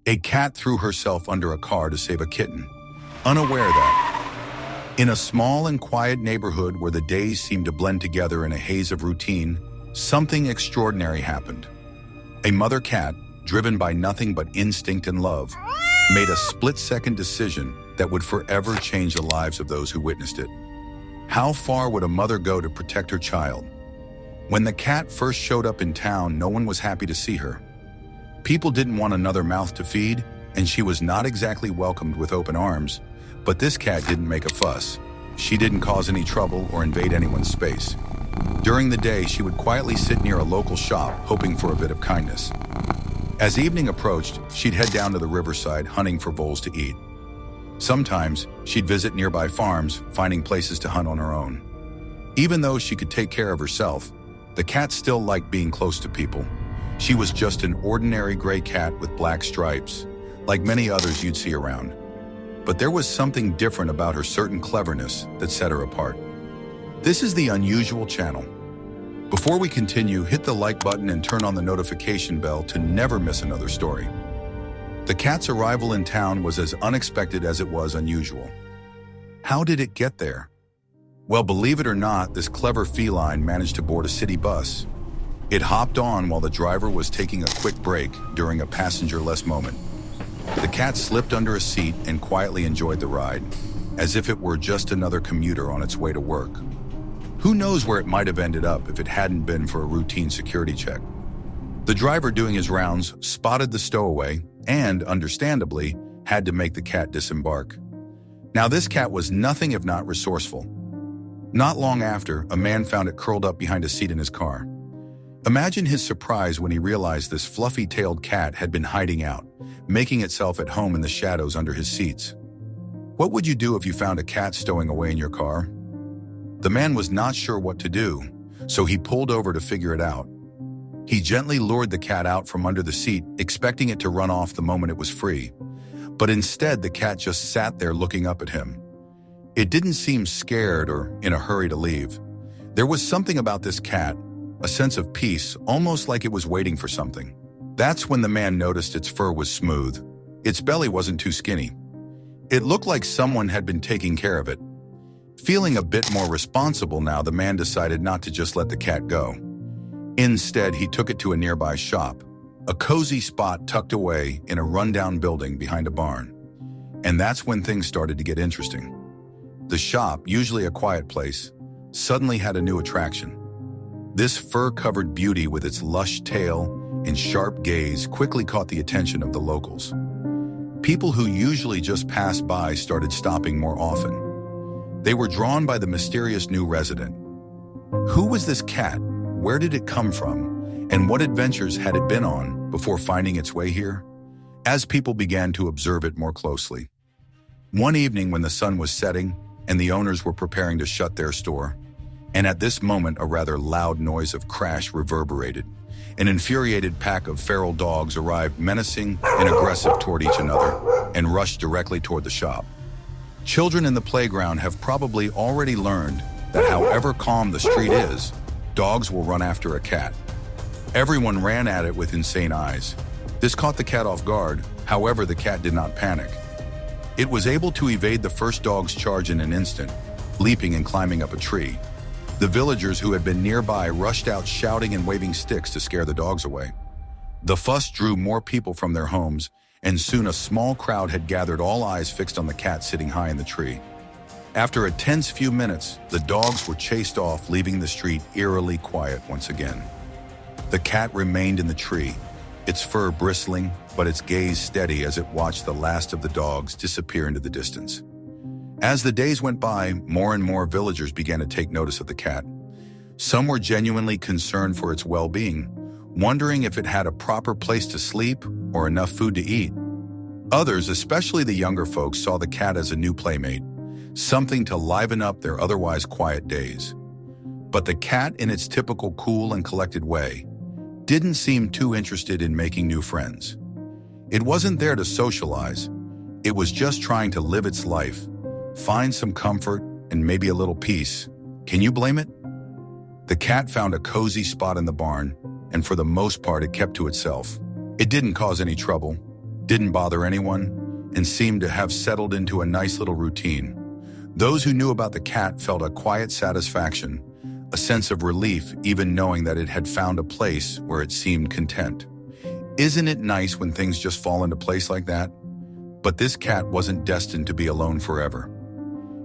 A cat threw herself under a car to save a kitten, unaware that, in a small and quiet neighborhood where the days seemed to blend together in a haze of routine, something extraordinary happened. A mother cat, driven by nothing but instinct and love, made a split-second decision that would forever change the lives of those who witnessed it. How far would a mother go to protect her child? When the cat first showed up in town, no one was happy to see her. People didn't want another mouth to feed, and she was not exactly welcomed with open arms. But this cat didn't make a fuss. She didn't cause any trouble or invade anyone's space. During the day, she would quietly sit near a local shop, hoping for a bit of kindness. As evening approached, she'd head down to the riverside, hunting for voles to eat. Sometimes, she'd visit nearby farms, finding places to hunt on her own. Even though she could take care of herself, the cat still liked being close to people. She was just an ordinary gray cat with black stripes, like many others you'd see around. But there was something different about her certain cleverness that set her apart. This is the Unusual Channel. Before we continue, hit the like button and turn on the notification bell to never miss another story. The cat's arrival in town was as unexpected as it was unusual. How did it get there? Well, believe it or not, this clever feline managed to board a city bus. It hopped on while the driver was taking a quick break during a passenger-less moment. The cat slipped under a seat and quietly enjoyed the ride, as if it were just another commuter on its way to work. Who knows where it might have ended up if it hadn't been for a routine security check. The driver doing his rounds spotted the stowaway and, understandably, had to make the cat disembark. Now, this cat was nothing if not resourceful. Not long after, a man found it curled up behind a seat in his car. Imagine his surprise when he realized this fluffy-tailed cat had been hiding out, making itself at home in the shadows under his seats. What would you do if you found a cat stowing away in your car? The man was not sure what to do, so he pulled over to figure it out. He gently lured the cat out from under the seat, expecting it to run off the moment it was free. But instead, the cat just sat there looking up at him. It didn't seem scared or in a hurry to leave. There was something about this cat, a sense of peace, almost like it was waiting for something. That's when the man noticed its fur was smooth. Its belly wasn't too skinny. It looked like someone had been taking care of it. Feeling a bit more responsible now, the man decided not to just let the cat go. Instead, he took it to a nearby shop, a cozy spot tucked away in a rundown building behind a barn. And that's when things started to get interesting. The shop, usually a quiet place, suddenly had a new attraction. This fur-covered beauty with its lush tail and sharp gaze quickly caught the attention of the locals. People who usually just passed by started stopping more often. They were drawn by the mysterious new resident. Who was this cat? Where did it come from? And what adventures had it been on before finding its way here? As people began to observe it more closely. One evening when the sun was setting and the owners were preparing to shut their store, and at this moment a rather loud noise of crash reverberated. An infuriated pack of feral dogs arrived, menacing and aggressive toward each another, and rushed directly toward the shop. Children in the playground have probably already learned that however calm the street is, dogs will run after a cat. Everyone ran at it with insane eyes. This caught the cat off guard. However, the cat did not panic. It was able to evade the first dog's charge in an instant, leaping and climbing up a tree. The villagers who had been nearby rushed out shouting and waving sticks to scare the dogs away. The fuss drew more people from their homes, and soon a small crowd had gathered, all eyes fixed on the cat sitting high in the tree. After a tense few minutes, the dogs were chased off, leaving the street eerily quiet once again. The cat remained in the tree, its fur bristling, but its gaze steady as it watched the last of the dogs disappear into the distance. As the days went by, more and more villagers began to take notice of the cat. Some were genuinely concerned for its well-being, wondering if it had a proper place to sleep or enough food to eat. Others, especially the younger folks, saw the cat as a new playmate, something to liven up their otherwise quiet days. But the cat, in its typical cool and collected way, didn't seem too interested in making new friends. It wasn't there to socialize. It was just trying to live its life, find some comfort and maybe a little peace. Can you blame it? The cat found a cozy spot in the barn, and for the most part it kept to itself. It didn't cause any trouble. didn't bother anyone, and seemed to have settled into a nice little routine. Those who knew about the cat felt a quiet satisfaction, a sense of relief even knowing that it had found a place where it seemed content. Isn't it nice when things just fall into place like that? But this cat wasn't destined to be alone forever.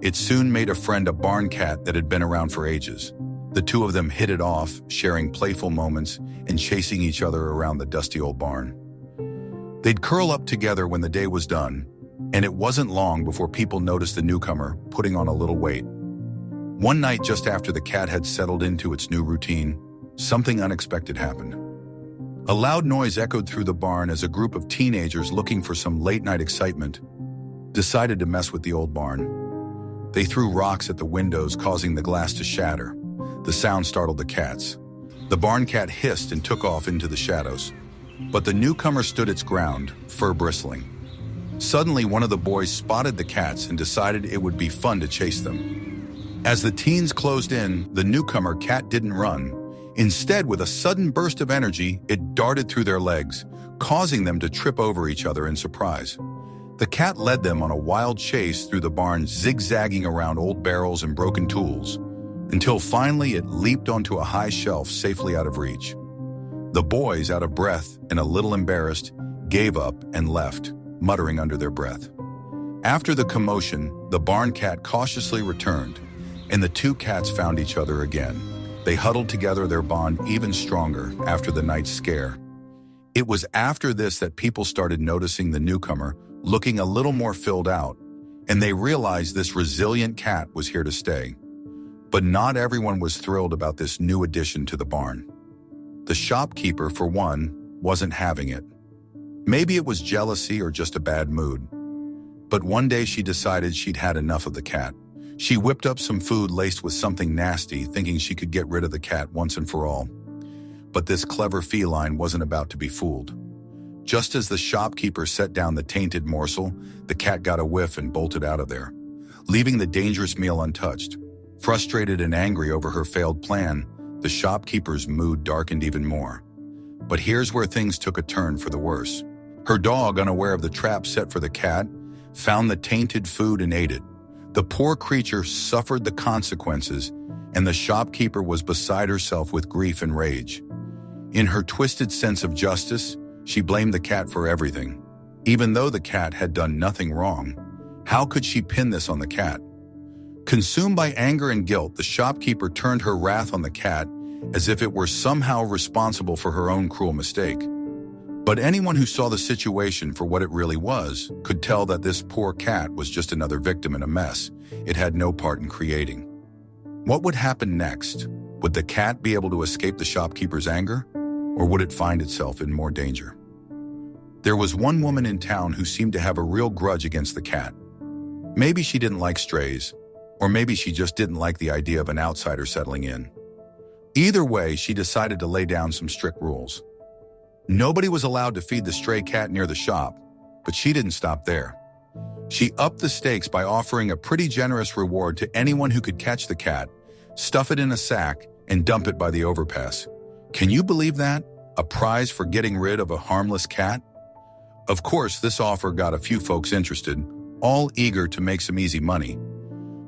It soon made a friend, a barn cat that had been around for ages. The two of them hit it off, sharing playful moments and chasing each other around the dusty old barn. They'd curl up together when the day was done, and it wasn't long before people noticed the newcomer putting on a little weight. One night, just after the cat had settled into its new routine, something unexpected happened. A loud noise echoed through the barn as a group of teenagers looking for some late-night excitement decided to mess with the old barn. They threw rocks at the windows, causing the glass to shatter. The sound startled the cats. The barn cat hissed and took off into the shadows. But the newcomer stood its ground, fur bristling. Suddenly, one of the boys spotted the cats and decided it would be fun to chase them. As the teens closed in, the newcomer cat didn't run. Instead, with a sudden burst of energy, it darted through their legs, causing them to trip over each other in surprise. The cat led them on a wild chase through the barn, zigzagging around old barrels and broken tools, until finally it leaped onto a high shelf safely out of reach. The boys, out of breath and a little embarrassed, gave up and left, muttering under their breath. After the commotion, the barn cat cautiously returned, and the two cats found each other again. They huddled together, their bond even stronger after the night's scare. It was after this that people started noticing the newcomer looking a little more filled out, and they realized this resilient cat was here to stay. But not everyone was thrilled about this new addition to the barn. The shopkeeper, for one, wasn't having it. Maybe it was jealousy or just a bad mood. But one day she decided she'd had enough of the cat. She whipped up some food laced with something nasty, thinking she could get rid of the cat once and for all. But this clever feline wasn't about to be fooled. Just as the shopkeeper set down the tainted morsel, the cat got a whiff and bolted out of there, leaving the dangerous meal untouched. Frustrated and angry over her failed plan, the shopkeeper's mood darkened even more. But here's where things took a turn for the worse. Her dog, unaware of the trap set for the cat, found the tainted food and ate it. The poor creature suffered the consequences, and the shopkeeper was beside herself with grief and rage. In her twisted sense of justice, she blamed the cat for everything. Even though the cat had done nothing wrong, how could she pin this on the cat? Consumed by anger and guilt, the shopkeeper turned her wrath on the cat as if it were somehow responsible for her own cruel mistake. But anyone who saw the situation for what it really was could tell that this poor cat was just another victim in a mess it had no part in creating. What would happen next? Would the cat be able to escape the shopkeeper's anger, or would it find itself in more danger? There was one woman in town who seemed to have a real grudge against the cat. Maybe she didn't like strays, or maybe she just didn't like the idea of an outsider settling in. Either way, she decided to lay down some strict rules. Nobody was allowed to feed the stray cat near the shop, but she didn't stop there. She upped the stakes by offering a pretty generous reward to anyone who could catch the cat, stuff it in a sack, and dump it by the overpass. Can you believe that? A prize for getting rid of a harmless cat? Of course, this offer got a few folks interested, all eager to make some easy money.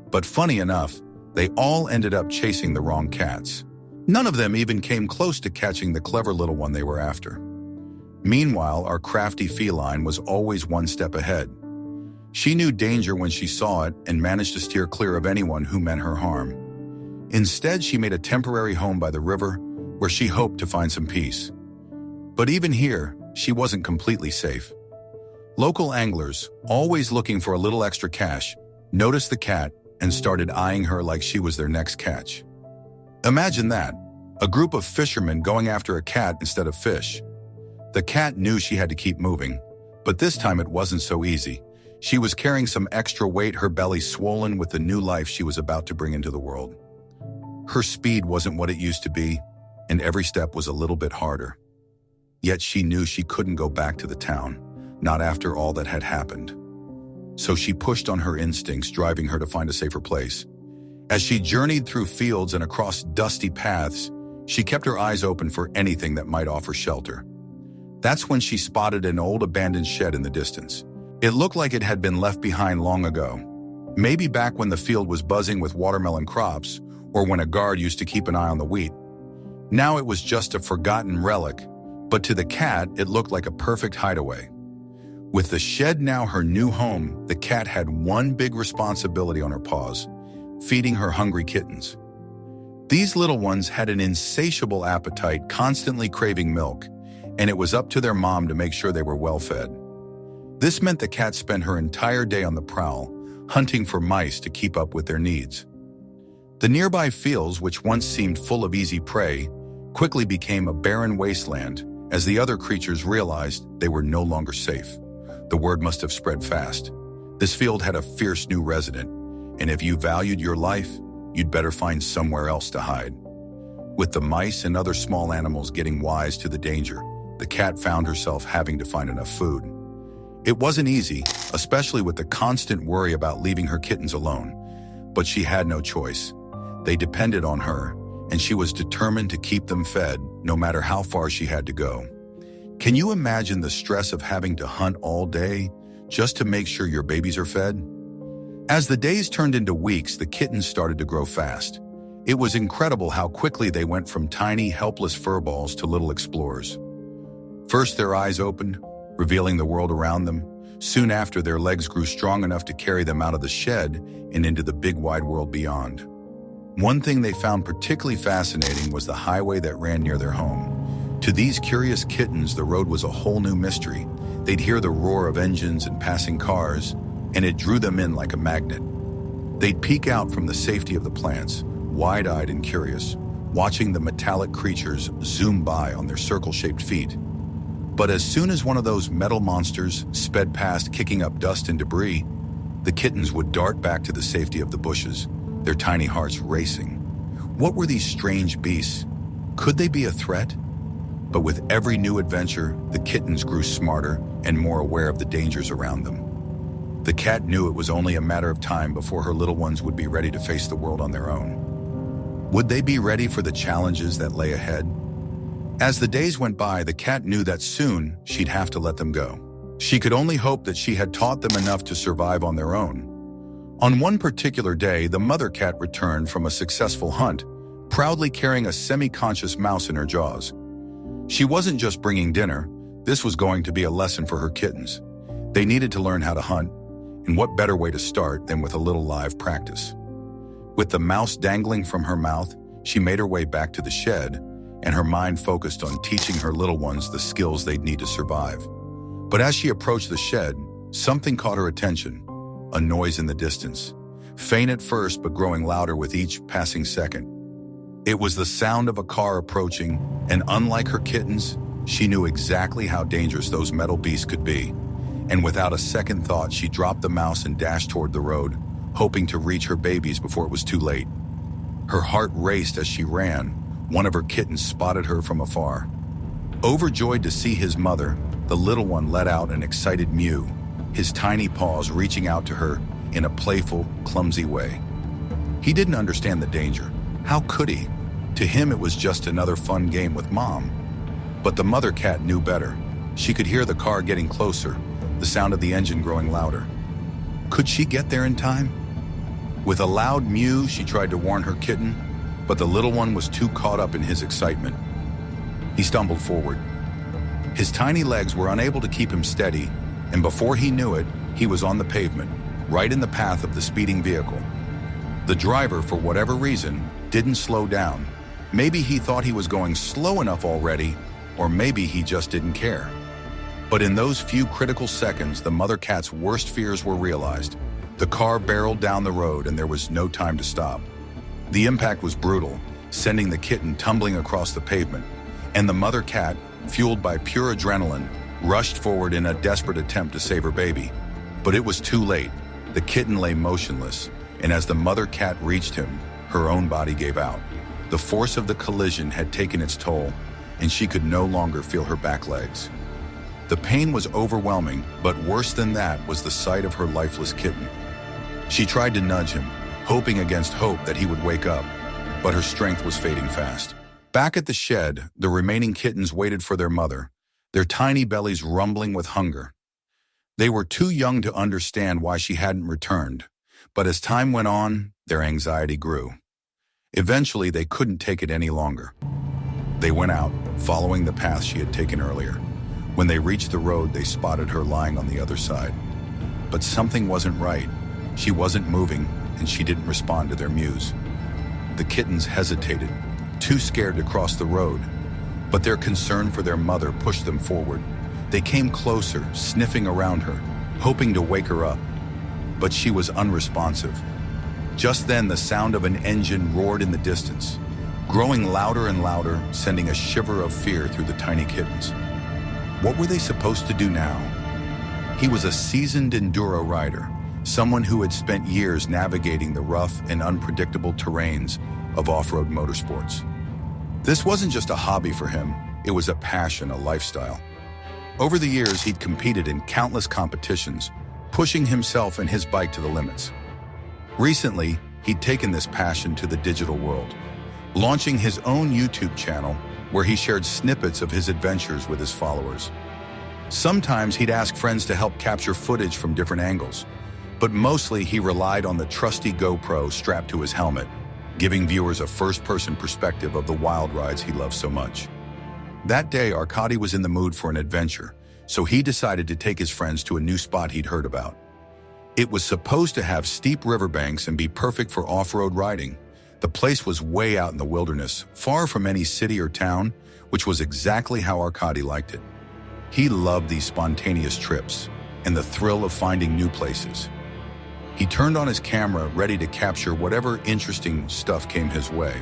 But funny enough, they all ended up chasing the wrong cats. None of them even came close to catching the clever little one they were after. Meanwhile, our crafty feline was always one step ahead. She knew danger when she saw it and managed to steer clear of anyone who meant her harm. Instead, she made a temporary home by the river where she hoped to find some peace. But even here, she wasn't completely safe. Local anglers, always looking for a little extra cash, noticed the cat and started eyeing her like she was their next catch. Imagine that, a group of fishermen going after a cat instead of fish. The cat knew she had to keep moving, but this time it wasn't so easy. She was carrying some extra weight, her belly swollen with the new life she was about to bring into the world. Her speed wasn't what it used to be, and every step was a little bit harder. Yet she knew she couldn't go back to the town, not after all that had happened. So she pushed on her instincts, driving her to find a safer place. As she journeyed through fields and across dusty paths, she kept her eyes open for anything that might offer shelter. That's when she spotted an old abandoned shed in the distance. It looked like it had been left behind long ago. Maybe back when the field was buzzing with watermelon crops, or when a guard used to keep an eye on the wheat. Now it was just a forgotten relic, but to the cat, it looked like a perfect hideaway. With the shed now her new home, the cat had one big responsibility on her paws: feeding her hungry kittens. These little ones had an insatiable appetite, constantly craving milk, and it was up to their mom to make sure they were well fed. This meant the cat spent her entire day on the prowl, hunting for mice to keep up with their needs. The nearby fields, which once seemed full of easy prey, quickly became a barren wasteland as the other creatures realized they were no longer safe. The word must have spread fast. This field had a fierce new resident, and if you valued your life, you'd better find somewhere else to hide. With the mice and other small animals getting wise to the danger, the cat found herself having to find enough food. It wasn't easy, especially with the constant worry about leaving her kittens alone, but she had no choice. They depended on her, and she was determined to keep them fed, no matter how far she had to go. Can you imagine the stress of having to hunt all day just to make sure your babies are fed? As the days turned into weeks, the kittens started to grow fast. It was incredible how quickly they went from tiny, helpless furballs to little explorers. First, their eyes opened, revealing the world around them. Soon after, their legs grew strong enough to carry them out of the shed and into the big wide world beyond. One thing they found particularly fascinating was the highway that ran near their home. To these curious kittens, the road was a whole new mystery. They'd hear the roar of engines and passing cars, and it drew them in like a magnet. They'd peek out from the safety of the plants, wide-eyed and curious, watching the metallic creatures zoom by on their circle-shaped feet. But as soon as one of those metal monsters sped past, kicking up dust and debris, the kittens would dart back to the safety of the bushes, their tiny hearts racing. What were these strange beasts? Could they be a threat? But with every new adventure, the kittens grew smarter and more aware of the dangers around them. The cat knew it was only a matter of time before her little ones would be ready to face the world on their own. Would they be ready for the challenges that lay ahead? As the days went by, the cat knew that soon she'd have to let them go. She could only hope that she had taught them enough to survive on their own. On one particular day, the mother cat returned from a successful hunt, proudly carrying a semi-conscious mouse in her jaws. She wasn't just bringing dinner. This was going to be a lesson for her kittens. They needed to learn how to hunt, and what better way to start than with a little live practice? With the mouse dangling from her mouth, she made her way back to the shed, and her mind focused on teaching her little ones the skills they'd need to survive. But as she approached the shed, something caught her attention, a noise in the distance. Faint at first, but growing louder with each passing second. It was the sound of a car approaching, and unlike her kittens, she knew exactly how dangerous those metal beasts could be. And without a second thought, she dropped the mouse and dashed toward the road, hoping to reach her babies before it was too late. Her heart raced as she ran. One of her kittens spotted her from afar. Overjoyed to see his mother, the little one let out an excited mew, his tiny paws reaching out to her in a playful, clumsy way. He didn't understand the danger. How could he? To him, it was just another fun game with Mom. But the mother cat knew better. She could hear the car getting closer, the sound of the engine growing louder. Could she get there in time? With a loud mew, she tried to warn her kitten, but the little one was too caught up in his excitement. He stumbled forward. His tiny legs were unable to keep him steady, and before he knew it, he was on the pavement, right in the path of the speeding vehicle. The driver, for whatever reason, didn't slow down. Maybe he thought he was going slow enough already, or maybe he just didn't care. But in those few critical seconds, the mother cat's worst fears were realized. The car barreled down the road, and there was no time to stop. The impact was brutal, sending the kitten tumbling across the pavement, and the mother cat, fueled by pure adrenaline, rushed forward in a desperate attempt to save her baby. But it was too late. The kitten lay motionless, and as the mother cat reached him, her own body gave out. The force of the collision had taken its toll, and she could no longer feel her back legs. The pain was overwhelming, but worse than that was the sight of her lifeless kitten. She tried to nudge him, hoping against hope that he would wake up, but her strength was fading fast. Back at the shed, the remaining kittens waited for their mother, their tiny bellies rumbling with hunger. They were too young to understand why she hadn't returned, but as time went on, their anxiety grew. Eventually, they couldn't take it any longer. They went out, following the path she had taken earlier. When they reached the road, they spotted her lying on the other side. But something wasn't right. She wasn't moving, and she didn't respond to their mews. The kittens hesitated, too scared to cross the road, but their concern for their mother pushed them forward. They came closer, sniffing around her, hoping to wake her up, but she was unresponsive. Just then, the sound of an engine roared in the distance, growing louder and louder, sending a shiver of fear through the tiny kittens. What were they supposed to do now? He was a seasoned enduro rider, someone who had spent years navigating the rough and unpredictable terrains of off-road motorsports. This wasn't just a hobby for him, it was a passion, a lifestyle. Over the years, he'd competed in countless competitions, pushing himself and his bike to the limits. Recently, he'd taken this passion to the digital world, launching his own YouTube channel where he shared snippets of his adventures with his followers. Sometimes he'd ask friends to help capture footage from different angles, but mostly he relied on the trusty GoPro strapped to his helmet, giving viewers a first-person perspective of the wild rides he loved so much. That day, Arkady was in the mood for an adventure, so he decided to take his friends to a new spot he'd heard about. It was supposed to have steep riverbanks and be perfect for off-road riding. The place was way out in the wilderness, far from any city or town, which was exactly how Arkady liked it. He loved these spontaneous trips and the thrill of finding new places. He turned on his camera, ready to capture whatever interesting stuff came his way.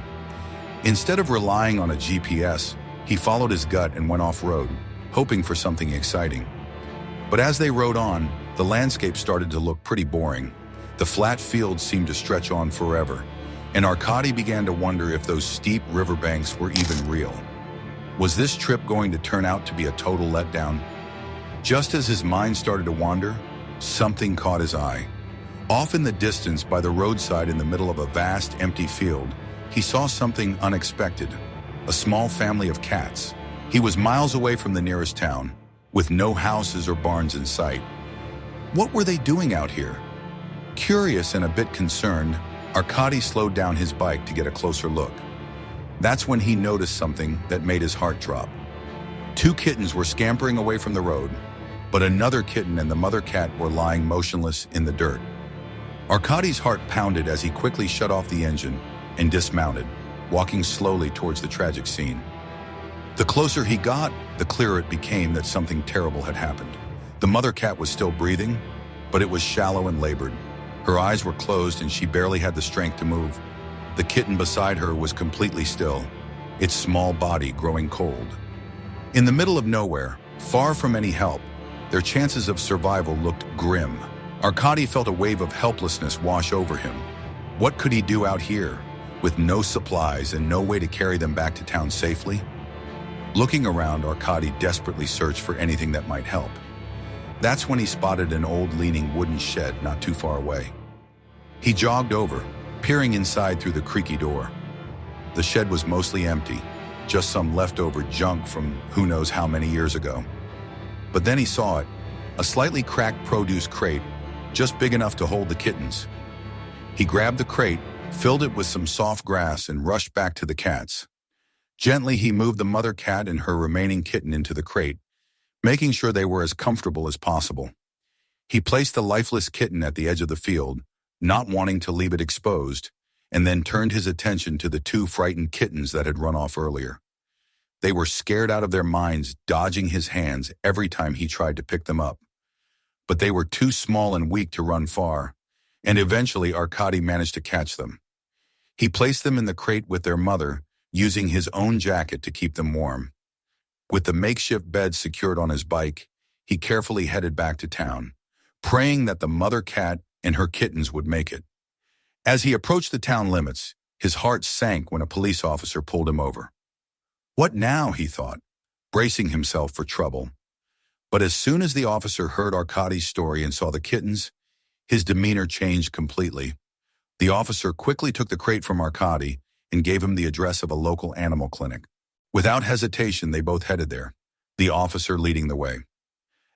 Instead of relying on a GPS, he followed his gut and went off-road, hoping for something exciting. But as they rode on, the landscape started to look pretty boring. The flat fields seemed to stretch on forever, and Arkady began to wonder if those steep riverbanks were even real. Was this trip going to turn out to be a total letdown? Just as his mind started to wander, something caught his eye. Off in the distance, by the roadside in the middle of a vast, empty field, he saw something unexpected: a small family of cats. He was miles away from the nearest town, with no houses or barns in sight. What were they doing out here? Curious and a bit concerned, Arkady slowed down his bike to get a closer look. That's when he noticed something that made his heart drop. Two kittens were scampering away from the road, but another kitten and the mother cat were lying motionless in the dirt. Arkady's heart pounded as he quickly shut off the engine and dismounted, walking slowly towards the tragic scene. The closer he got, the clearer it became that something terrible had happened. The mother cat was still breathing, but it was shallow and labored. Her eyes were closed and she barely had the strength to move. The kitten beside her was completely still, its small body growing cold. In the middle of nowhere, far from any help, their chances of survival looked grim. Arkady felt a wave of helplessness wash over him. What could he do out here, with no supplies and no way to carry them back to town safely? Looking around, Arkady desperately searched for anything that might help. That's when he spotted an old leaning wooden shed not too far away. He jogged over, peering inside through the creaky door. The shed was mostly empty, just some leftover junk from who knows how many years ago. But then he saw it, a slightly cracked produce crate, just big enough to hold the kittens. He grabbed the crate, filled it with some soft grass, and rushed back to the cats. Gently, he moved the mother cat and her remaining kitten into the crate, making sure they were as comfortable as possible. He placed the lifeless kitten at the edge of the field, not wanting to leave it exposed, and then turned his attention to the two frightened kittens that had run off earlier. They were scared out of their minds, dodging his hands every time he tried to pick them up. But they were too small and weak to run far, and eventually Arkady managed to catch them. He placed them in the crate with their mother, using his own jacket to keep them warm. With the makeshift bed secured on his bike, he carefully headed back to town, praying that the mother cat and her kittens would make it. As he approached the town limits, his heart sank when a police officer pulled him over. What now, he thought, bracing himself for trouble. But as soon as the officer heard Arkady's story and saw the kittens, his demeanor changed completely. The officer quickly took the crate from Arkady and gave him the address of a local animal clinic. Without hesitation, they both headed there. the officer leading the way.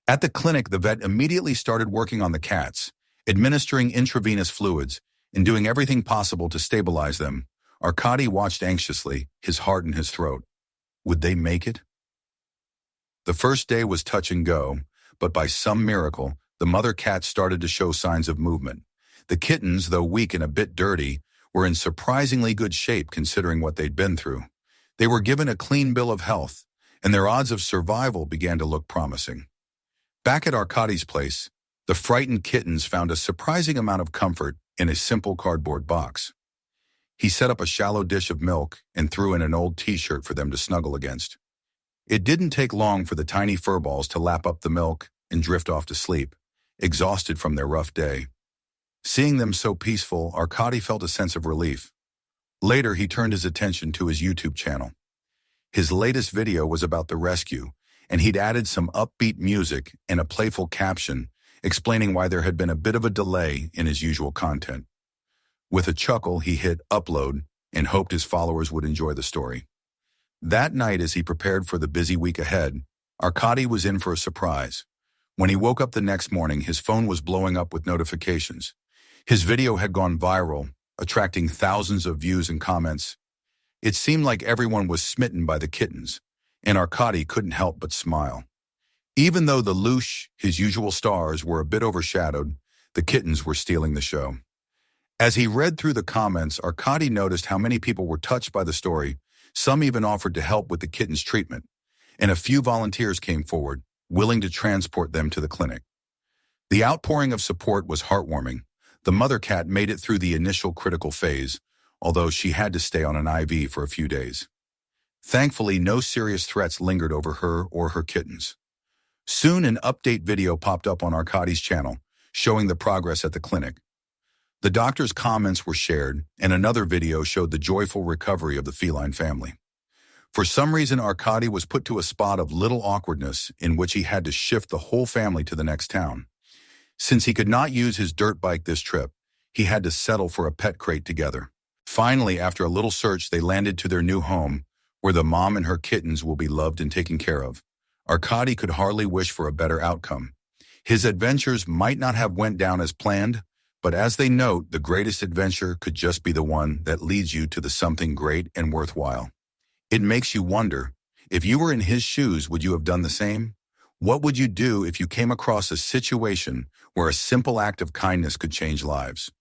At the clinic, the vet immediately started working on the cats, administering intravenous fluids and doing everything possible to stabilize them. Arkady watched anxiously, his heart in his throat. Would they make it? The first day was touch and go, but by some miracle, the mother cat started to show signs of movement. The kittens, though weak and a bit dirty, were in surprisingly good shape considering what they'd been through. They were given a clean bill of health, and their odds of survival began to look promising. Back at Arkady's place, the frightened kittens found a surprising amount of comfort in a simple cardboard box. He set up a shallow dish of milk and threw in an old t-shirt for them to snuggle against. It didn't take long for the tiny furballs to lap up the milk and drift off to sleep, exhausted from their rough day. Seeing them so peaceful, Arkady felt a sense of relief. Later, he turned his attention to his YouTube channel. His latest video was about the rescue, and he'd added some upbeat music and a playful caption explaining why there had been a bit of a delay in his usual content. With a chuckle, he hit upload and hoped his followers would enjoy the story. That night, as he prepared for the busy week ahead, Arkady was in for a surprise. When he woke up the next morning, his phone was blowing up with notifications. His video had gone viral, attracting thousands of views and comments. It seemed like everyone was smitten by the kittens, and Arkady couldn't help but smile. Even though the Lush, his usual stars, were a bit overshadowed, the kittens were stealing the show. As he read through the comments, Arkady noticed how many people were touched by the story. Some even offered to help with the kittens' treatment, and a few volunteers came forward, willing to transport them to the clinic. The outpouring of support was heartwarming. The mother cat made it through the initial critical phase, although she had to stay on an IV for a few days. Thankfully, no serious threats lingered over her or her kittens. Soon, an update video popped up on Arkady's channel, showing the progress at the clinic. The doctor's comments were shared, and another video showed the joyful recovery of the feline family. For some reason, Arkady was put to a spot of little awkwardness in which he had to shift the whole family to the next town. Since he could not use his dirt bike this trip, he had to settle for a pet crate together. Finally, after a little search, they landed to their new home, where the mom and her kittens will be loved and taken care of. Arkady could hardly wish for a better outcome. His adventures might not have went down as planned, but as they note, the greatest adventure could just be the one that leads you to the something great and worthwhile. It makes you wonder, if you were in his shoes, would you have done the same? What would you do if you came across a situation where a simple act of kindness could change lives?